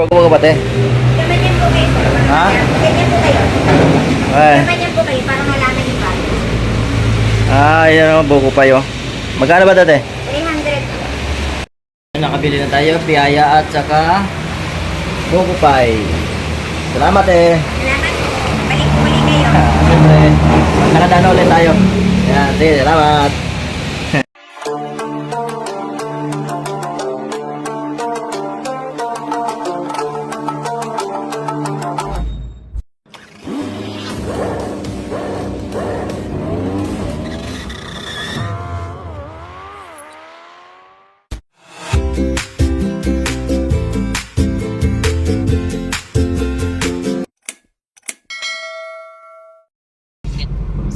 Bago ka pati? Gamanyan po kayo. Ha? Ganyan po kayo. Ay. Gamanyan po kayo para malaman yung bago. Yan o, buko pa yun. Magkano ba dati? 300. Nakabili na tayo, piyaya at saka buko pie. Salamat eh. Salamat po. Balik po ulit kayo. Siyempre, nakadaan ulit tayo. Yan, sige, salamat.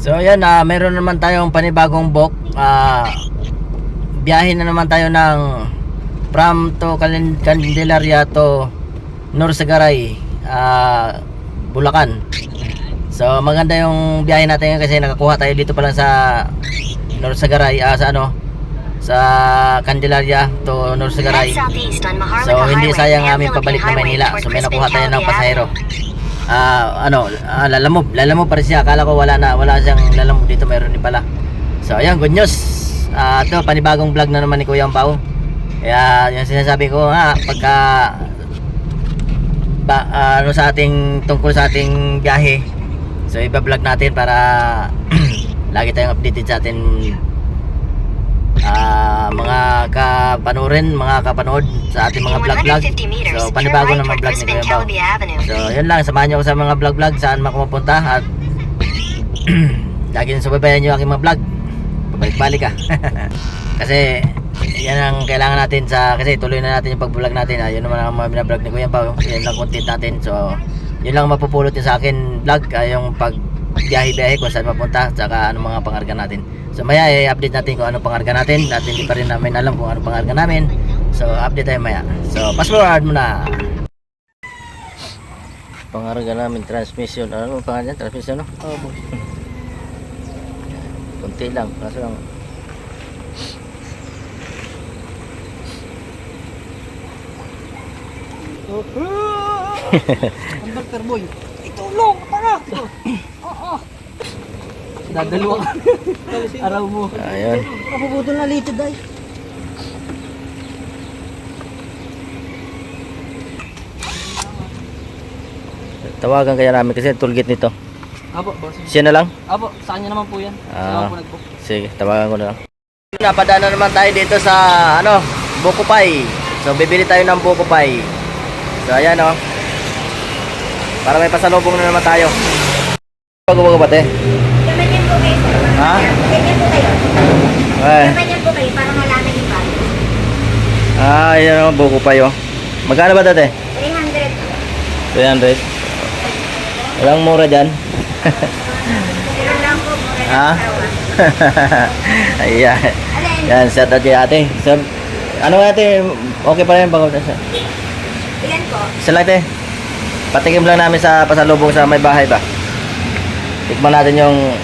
So yan, meron naman tayong panibagong book. Biyahe na naman tayo ng from to Candelaria to Norsagaray, Bulacan. So maganda yung biyahe natin kasi nakakuha tayo dito pa lang sa Norsagaray, sa Candelaria to Norsagaray. So hindi sayang aming pabalik na Maynila. So may nakuha tayo ng pasahero. Lalamove pa rin siya. Akala ko wala siyang lalamove dito, meron din pala. So ayan, good news. Ito panibagong vlog na naman ni Kuya Pao. Kaya yung sinasabi ko pagka sa ating tungkol sa ating biyahe, so iba-vlog natin para lagi tayong updated sa ating mga kapanood sa ating mga vlog. So panibago naman vlog ni Kuya Pao. So yun lang, samahan nyo ako sa mga vlog saan man ako mapunta at lagi nyo subaybayan nyo aking mga vlog. Pabalik-balik ka. Kasi yan ang kailangan natin kasi tuloy na natin yung pag-vlog natin. Yun naman ang mga binablog ni Kuya Pao. Yan lang content natin. So yun lang mapupulot nyo sa akin vlog, yung pag-biyahe kung saan mapunta tsaka anong mga pangarga natin. So maya i-update natin kung anong pangarga natin. Hindi pa rin namin alam kung anong pangarga namin. So update tayo maya. So fast forward muna. Pangarga namin transmission. Ano ang pangarga? Transmission, no? Oo, boss. Kunti lang, kaso lang. Ambal karboy. Itulong para. Oo. Dadalawa ka. Araw mo. Ayun. Kapuputol na litid ay. Tawagan kaya namin kasi tollgate nito. Apo, boss. Siya na lang? Apo, sa kanya naman po yan. Sa ako nagbook. Sige, tawagan ko na lang. Napadaan na naman tayo dito sa buko pie. So bibili tayo ng buko pie. So ayan para may pasalubong na naman tayo. Bago pati? Gamanyan po kayo. Ha? Ganyan po kayo. Ay. Gamanyan po kayo para malaman yung bago. Yan ang buko pie. Magkano ba dati? 300. 300. Walang mura dyan. Meron lang po. Mura Ha? ng tawa. Ayan. Alin? Yan, shout out kay ate. So, ano ate, okay pa rin bago sa Ilan po? isa lang ate. Patikim lang namin sa pasalubong sa may bahay ba. Tikman natin yung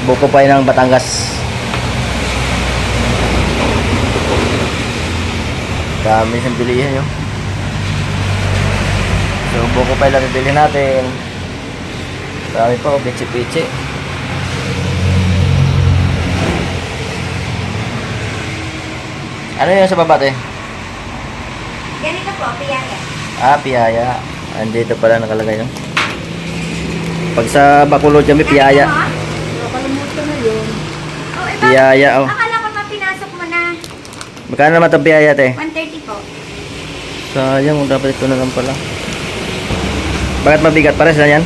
buko pie ng Batangas. Dami siyang bilihan yun. So buko pie lang bibili natin. Dami pa, pichi-pichi. Ano yun sa baba te? Ganito po, piyaya. Piyaya. Andito pala nakalagay yun. Pag sa Bacolod dyan may piyaya. Nakalimutan na yun. Oh, Piyaya, oh. Akala ko pinasok mo na. Magkano naman itong piyaya te? 130 po. Sayang, dapat ito na lang pala. Bakit mabigat? Pares na yan?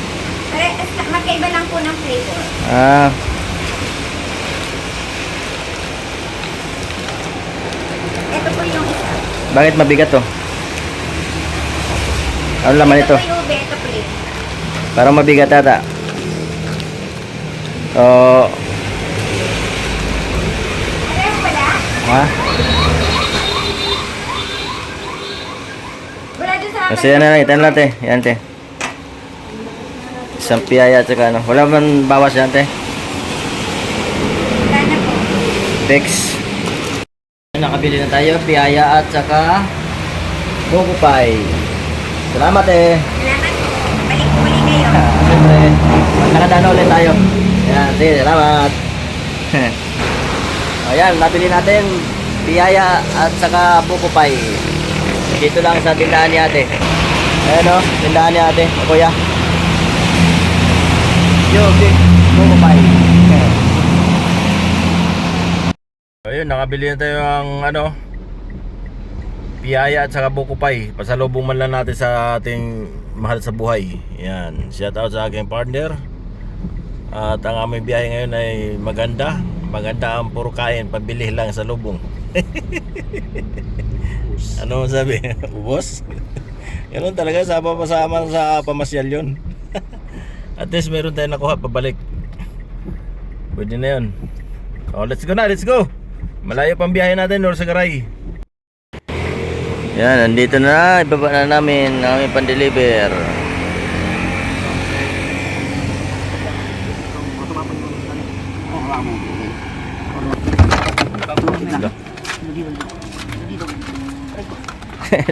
Magkaiba lang po ng flavor. Ito po yung isa. Bakit mabigat to? Ano laman ito? Ito po yung ube, ito plain. Parang mabigat ata. Parehas pala? Ha? Wala dun sa Kasi yan na lang, itan natin. Yan te. Isang piyaya at saka ano. Wala man bawas yan te. Wala na po. Tex. Nakabili na tayo, piyaya at saka Bukupay. Salamat eh. Salamat po. Balik po ulit kayo. Siyempre, magkakadaan ulit tayo. Yan, sige, salamat. Ayan, nabili natin biyaya at saka bukupay. Dito lang sa tindahan ni ate. Ayan o, tindahan ni ate, o kuya. Okay, bukupay. Ayun, nakabili na tayo ang biyaya at saka bukupay. Pasalubong man lang natin sa ating mahal sa buhay. Yan, shout out sa aking partner. At ang aming biyahe ngayon ay maganda. Maganda ang puro kain, pabili lang sa lubong. Ano sabi? Ubos? Ganun talaga, sama sa pamasyal yun. At least meron tayong nakuha pabalik. Pwede na yun. Oh, let's go na, let's go. Malayo pang biyahe natin, Norsagaray. Yan, nandito na, ibaba na namin ang aming pan-deliver.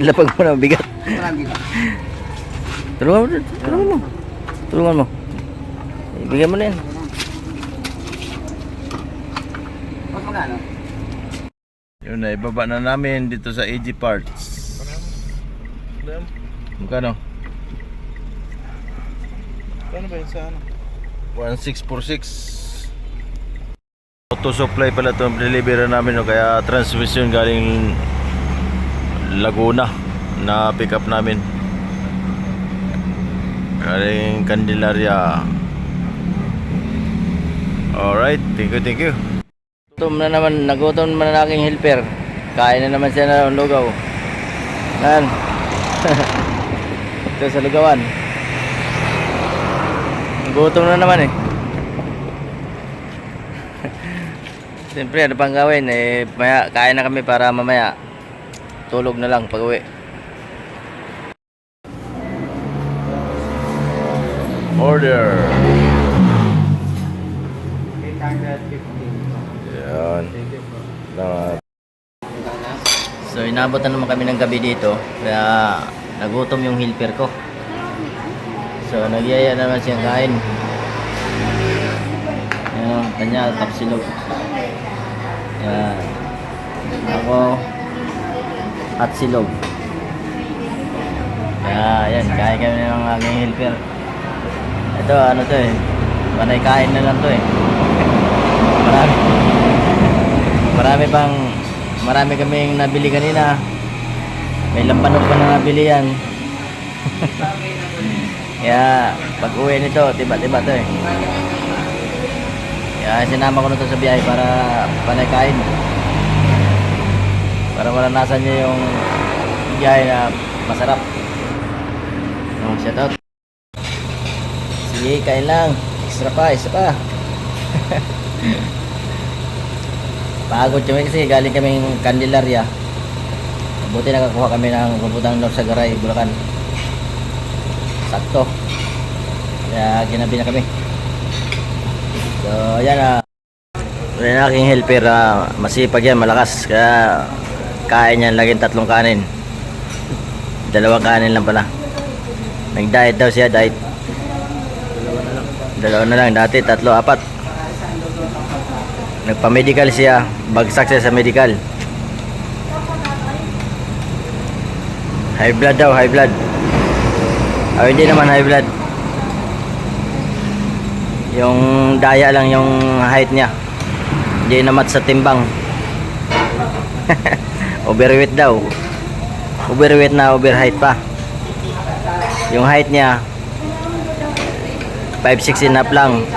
Lapag mo na, bigat. Tulungan mo. Ibigay mo na yan. Yun na, ibaba na namin dito sa AG Parts. Magkano? Ano ba yun sa ano? 1646. Auto supply pala itong delivery namin, no? Kaya transmission galing Laguna na pick up namin galing Candelaria. Alright, thank you. Gutom na naman, nagutom naman ang aking helper. Kain na naman siya ng lugaw. Yan. Ito sa lugawan. Gutom na naman eh. Siyempre, ano pang gawin eh, maya, kain na kami para mamaya tulog na lang pag uwi. Order. Yan. So inabot na naman kami ng gabi dito. Kaya nagutom yung helper ko. So nagyaya naman siyang kain. Yan, kanya tapsilog. Yan. Ako at silog. Kaya yan, kain kami ng aking helper. Ito ano to eh, panay kain na lang to eh. Marami kaming nabili kanina. May lampanok pa na nabili yan. Kaya pag uwi nito, tiba-tiba to eh. Kaya sinama ko na to sa biyahe para panay kain. Para maranasan niya yung biyahe na masarap. Shout out. Sige, kain lang. Isa pa. Pagod kami kasi galing kaming Candelaria. Buti nakakuha kami ng papuntang Norsagaray, Bulacan. Sakto. Kaya ginabi na kami. So, ayan na. Yan ang aking helper. Masipag yan, malakas. Kaya kain yan, laging 3 kanin. 2 kanin lang pala. Nag-diet daw siya, diet. 2 na lang, dati 3, 4. Nagpa-medical siya, bagsak siya sa medical. High blood daw, high blood. Hindi naman high blood. Yung daya lang yung height niya. Hindi namat sa timbang. Overweight daw. Overweight na overheight pa. Yung height niya 5'6" and up lang.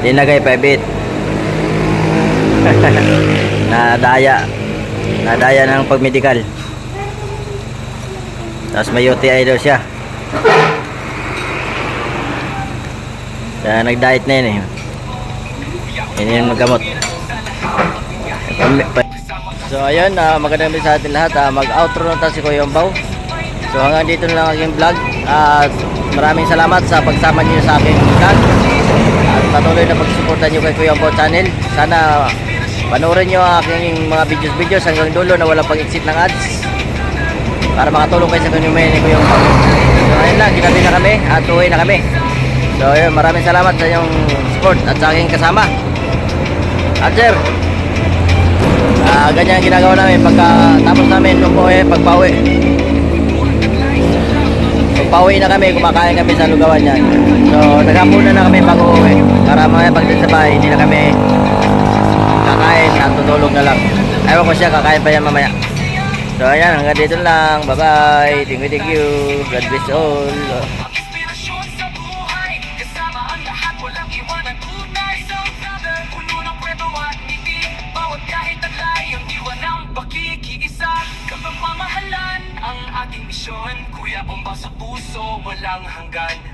Dinagay 5'8". Nadaya ng pagmedical. Tapos may UTI daw siya. Kaya nag-diet na yun eh. Hindi yung maggamot. So ayun, magandang gabi sa atin lahat. Mag-outro na tayo si Kuya Yombaw. So hanggang dito na lang aking vlog. At maraming salamat sa pagsama niyo sa aking vlog. At patuloy na pagsuporta niyo kay Kuya Yombaw channel. Sana panoorin niyo ang aking mga videos hanggang dulo na walang pag-exit ng ads. para makatulong kayo sa kanyang ko yung pag. So ayun lang, ginabi na kami at uwi na kami. So ayun, maraming salamat sa inyong support at sa aking kasama. At sir, ganyan ang ginagawa namin pagka tapos namin nung pagbawi. Pagbawi na kami, kumakain kami sa lugawan yan. So naghapunan na kami bago uwi para mga pagdating sa bahay, hindi na kami kakain at tutulog na lang. Ewan ko siya, kakain pa yan mamaya. So ayan, hanggang dito lang. Bye bye. Thank you. God bless all. Inspirasyon sa buhay, kasama ang lahat, walang iwanan tunay sa brother, puno ng kwento at ngiti, bawat kahit taglay, ang diwa ng pakikiisa, kapag mamahalan ang ating misyon, kuya bomba sa puso, walang hanggan.